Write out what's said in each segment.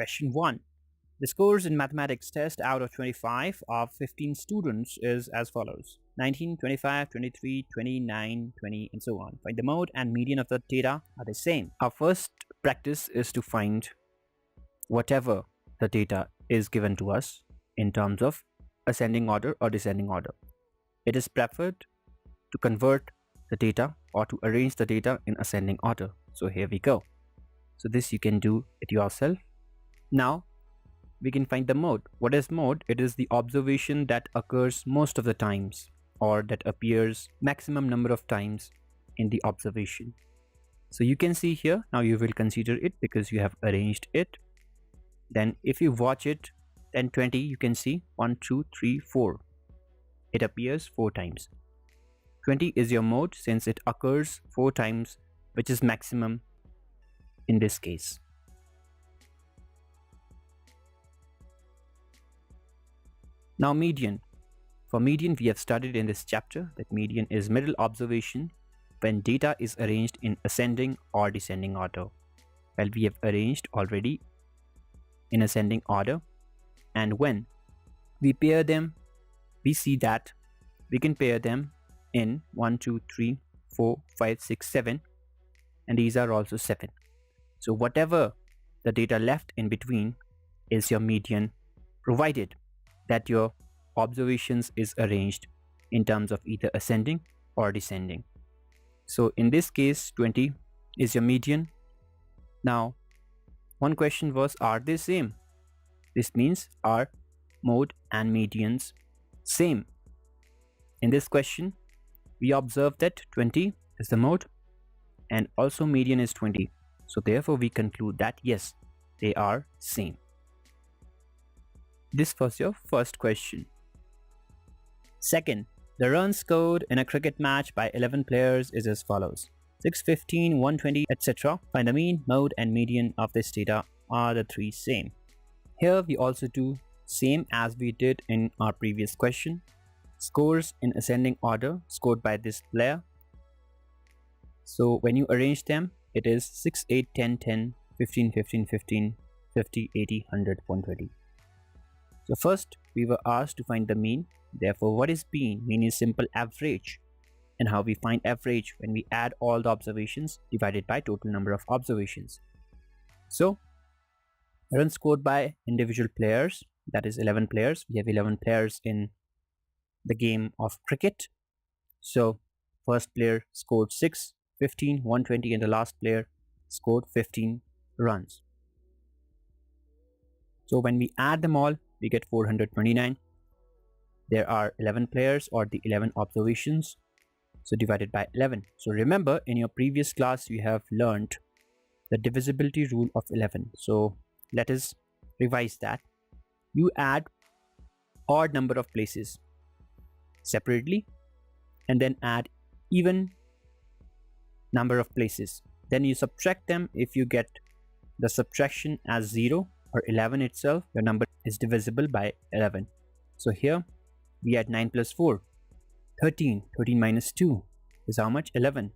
Question 1. The scores in mathematics test out of 25 of 15 students is as follows: 19, 25, 23, 29, 20, and so on. Find the mode and median of the data are the same. Our first practice is to find whatever the data is given to us in terms of ascending order or descending order. It is preferred to convert the data or to arrange the data in ascending order. So here we go. So this you can do it yourself. Now we can find the mode. What is mode? It is the observation that occurs most of the times, or that appears maximum number of times in the observation. So you can see here, now you will consider it because you have arranged it. Then if you watch it, then 20, you can see 1, 2, 3, 4. It appears 4 times. 20 is your mode since it occurs 4 times, which is maximum in this case. Now median. For median, we have studied in this chapter that median is middle observation when data is arranged in ascending or descending order. Well, we have arranged already in ascending order, and when we pair them, we see that we can pair them in 1, 2, 3, 4, 5, 6, 7, and these are also 7. So whatever the data left in between is your median, provided that your observations is arranged in terms of either ascending or descending. So in this case, 20 is your median. Now, one question was, are they same? This means, are mode and medians same? In this question, we observe that 20 is the mode and also median is 20. So therefore we conclude that yes, they are same. This was your first question. Second, the runs scored in a cricket match by 11 players is as follows: 615, 120, etc. Find the mean, mode, and median of this data. Are the 3 same? Here we also do same as we did in our previous question. Scores in ascending order scored by this player. So when you arrange them, it is 6, 8, 10, 10, 15, 15, 15, 50, 80, 100, 120. So first we were asked to find the mean. Therefore, what is mean? Mean is simple average. And how we find average? When we add all the observations divided by total number of observations. So runs scored by individual players, that is 11 players. We have 11 players in the game of cricket. So first player scored 6, 15, 120, and the last player scored 15 runs. So when we add them all, we get 429. There are 11 players, or the 11 observations, so divided by 11. So remember, in your previous class you have learned the divisibility rule of 11. So let us revise that. You add odd number of places separately and then add even number of places. Then you subtract them. If you get the subtraction as 0 or 11 itself, your number is divisible by 11. So here we add 9 plus 4, 13. 13 minus 2 is how much? 11.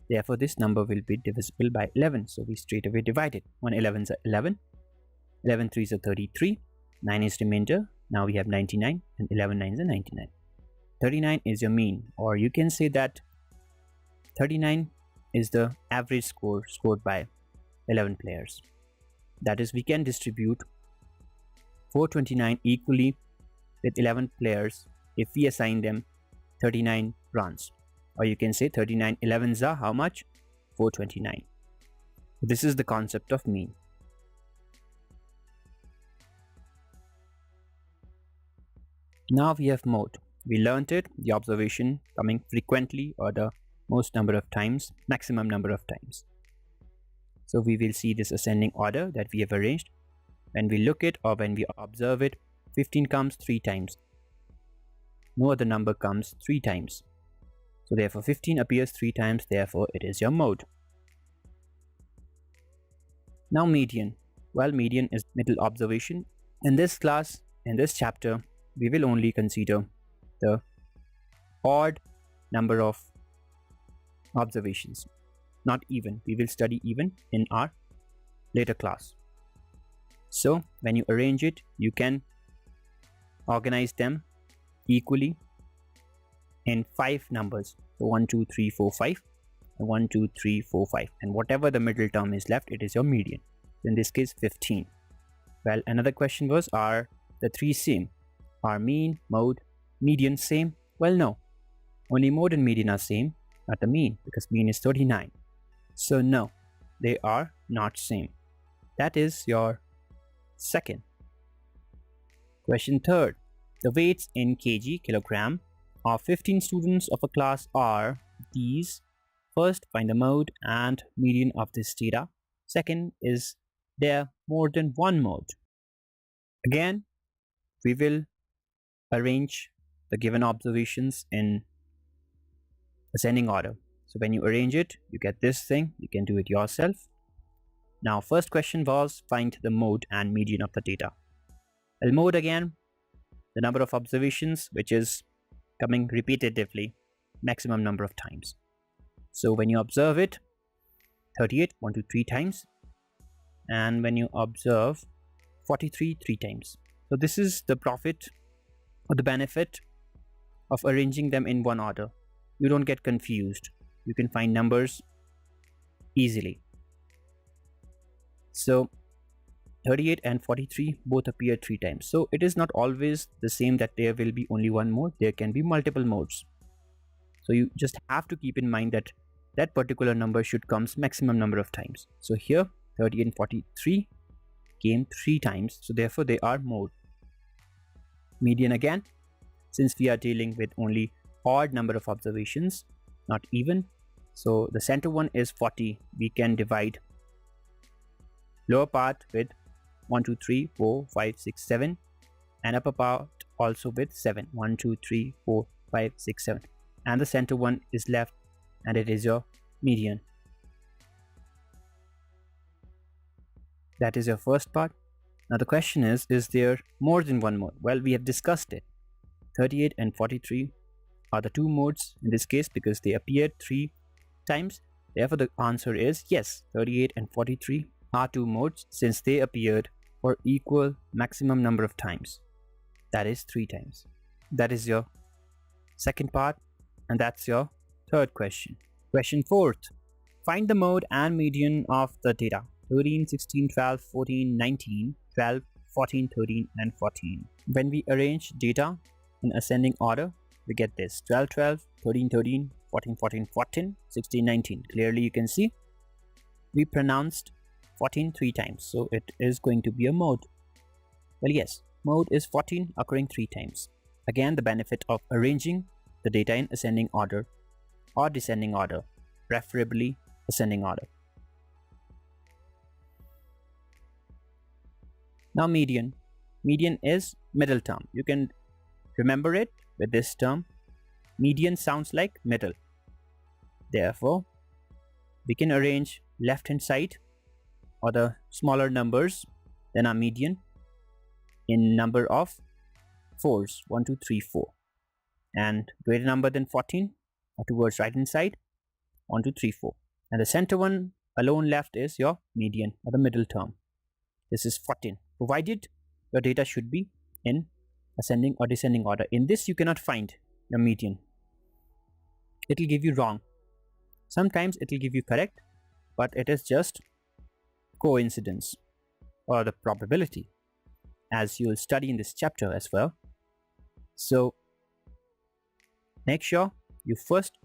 Therefore this number will be divisible by 11. So we straight away divide it. 1 11s are 11, 11 3s are 33, 9 is remainder. Now we have 99, and 11 9s are 99. 39 is your mean, or you can say that 39 is the average score scored by 11 players. That is, we can distribute 429 equally with 11 players if we assign them 39 runs, or you can say 39 11s are how much? 429. This is the concept of mean. Now we have mode. We learnt it, the observation coming frequently, or the most number of times, maximum number of times. So we will see this ascending order that we have arranged. When we look it, or when we observe it, 15 comes 3 times. No other number comes 3 times. So therefore 15 appears 3 times, therefore it is your mode. Now median. Well, median is middle observation. In this class, in this chapter, we will only consider the odd number of observations, not even. We will study even in our later class. So when you arrange it, you can organize them equally in 5 numbers. So 1, 2, 3, 4, 5, and 1, 2, 3, 4, 5, and whatever the middle term is left, it is your median. In this case, 15. Well, another question was, are the three same? Are mean, mode, median same? Well, no. Only mode and median are same, not the mean, because mean is 39. So no, they are not same. That is your second. Question third. The weights in kg, kilogram, of 15 students of a class are these. First, find the mode and median of this data. Second, is there more than one mode? Again, we will arrange the given observations in ascending order. So when you arrange it, you get this thing. You can do it yourself. Now, first question was find the mode and median of the data. Well, mode again, the number of observations which is coming repetitively, maximum number of times. So when you observe it, 38, 1 to 3 times, and when you observe 43, 3 times. So this is the profit or the benefit of arranging them in one order. You don't get confused. You can find numbers easily. So 38 and 43 both appear 3 times. So it is not always the same that there will be only one mode. There can be multiple modes. So you just have to keep in mind that that particular number should come maximum number of times. So here 38 and 43 came 3 times. So therefore they are mode. Median again, since we are dealing with only odd number of observations, not even. So the center one is 40. We can divide lower part with 1, 2, 3, 4, 5, 6, 7, and upper part also with 7. 1, 2, 3, 4, 5, 6, 7. And the center one is left, and it is your median. That is your first part. Now the question is there more than one mode? Well, we have discussed it. 38 and 43 are the 2 modes in this case because they appeared 3 times. Therefore the answer is yes, 38 and 43 are 2 modes since they appeared for equal maximum number of times. That is 3 times. That is your second part, and that's your third question. Question fourth. Find the mode and median of the data. 13, 16, 12, 14, 19, 12, 14, 13, and 14. When we arrange data in ascending order, we get this 12, 12, 13, 13, 14, 14, 14, 16, 19. Clearly you can see we pronounced 14 3 times, so it is going to be a mode. Well, yes, mode is 14 occurring 3 times. Again, the benefit of arranging the data in ascending order or descending order, preferably ascending order. Now median. Median is middle term. You can remember it with this term. Median sounds like middle. Therefore, we can arrange left hand side or the smaller numbers than our median in number of 4s, 1, 2, 3, 4, and greater number than 14 or towards right hand side 1, 2, 3, 4, and the center one alone left is your median or the middle term. This is 14, provided your data should be in ascending or descending order. In this you cannot find your median. It will give you wrong. Sometimes it will give you correct, but it is just coincidence or the probability, as you will study in this chapter as well. So make sure you first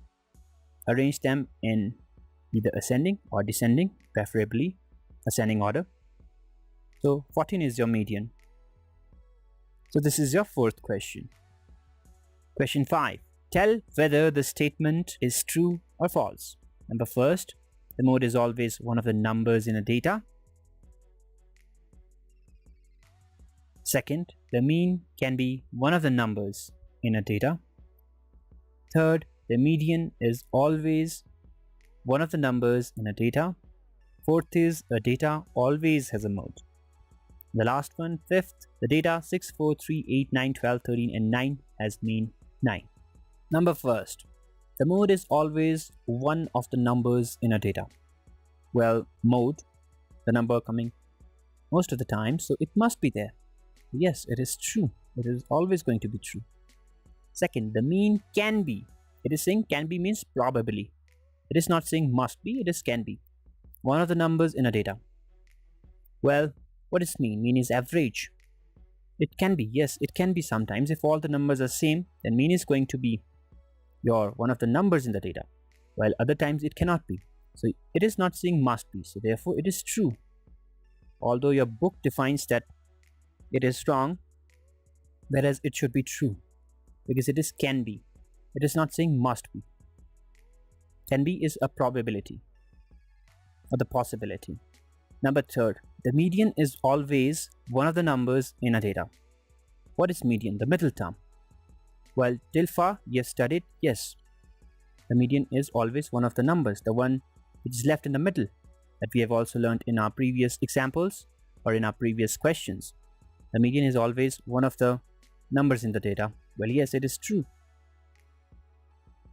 arrange them in either ascending or descending, preferably ascending order. So 14 is your median. So this is your fourth question. Question 5. Tell whether the statement is true or false. Number first, the mode is always one of the numbers in a data. Second, the mean can be one of the numbers in a data. Third, the median is always one of the numbers in a data. Fourth is a data always has a mode. The last one, fifth, the data 6, 4, 3, 8, 9, 12, 13, and 9 has mean 9. Number first, the mode is always one of the numbers in a data. Well, mode, the number coming most of the time, so it must be there. Yes, it is true. It is always going to be true. Second, the mean can be. It is saying can be means probably. It is not saying must be, it is can be. One of the numbers in a data. Well, what is mean? Mean is average. It can be, yes, it can be sometimes. If all the numbers are same, then mean is going to be your one of the numbers in the data. While other times it cannot be. So it is not saying must be, so therefore it is true. Although your book defines that it is wrong, whereas it should be true, because it is can be. It is not saying must be. Can be is a probability or the possibility. Number third, the median is always one of the numbers in a data. What is median? The middle term. Well, till far you have studied, yes, the median is always one of the numbers, the one which is left in the middle, that we have also learned in our previous examples or in our previous questions. The median is always one of the numbers in the data. Well, yes, it is true.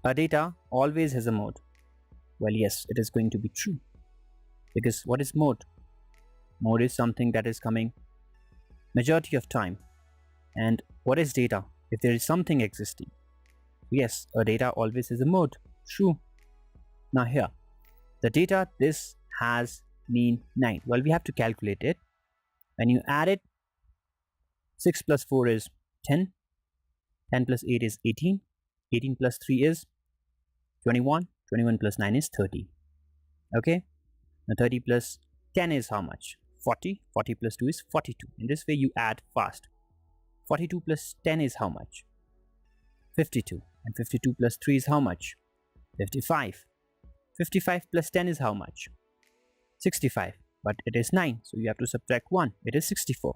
A data always has a mode. Well, yes, it is going to be true. Because what is mode? Mode is something that is coming majority of time. And what is data? If there is something existing. Yes, a data always has a mode. True. Now here, the data this has mean 9. Well, we have to calculate it. When you add it, 6 plus 4 is 10. 10 plus 8 is 18. 18 plus 3 is 21. 21 plus 9 is 30. Okay. Now 30 plus 10 is how much? 40. 40 plus 2 is 42. In this way you add fast. 42 plus 10 is how much? 52. And 52 plus 3 is how much? 55. 55 plus 10 is how much? 65. But it is 9. So you have to subtract 1. It is 64.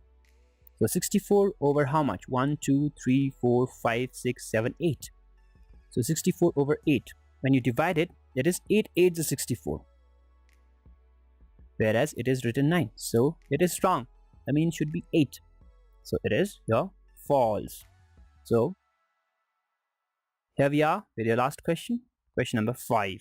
So 64 over how much? 1, 2, 3, 4, 5, 6, 7, 8. So 64 over 8. When you divide it, it is 8 8 is 64. Whereas it is written 9. So it is wrong. The mean should be 8. So it is your false. So here we are with your last question. Question number 5.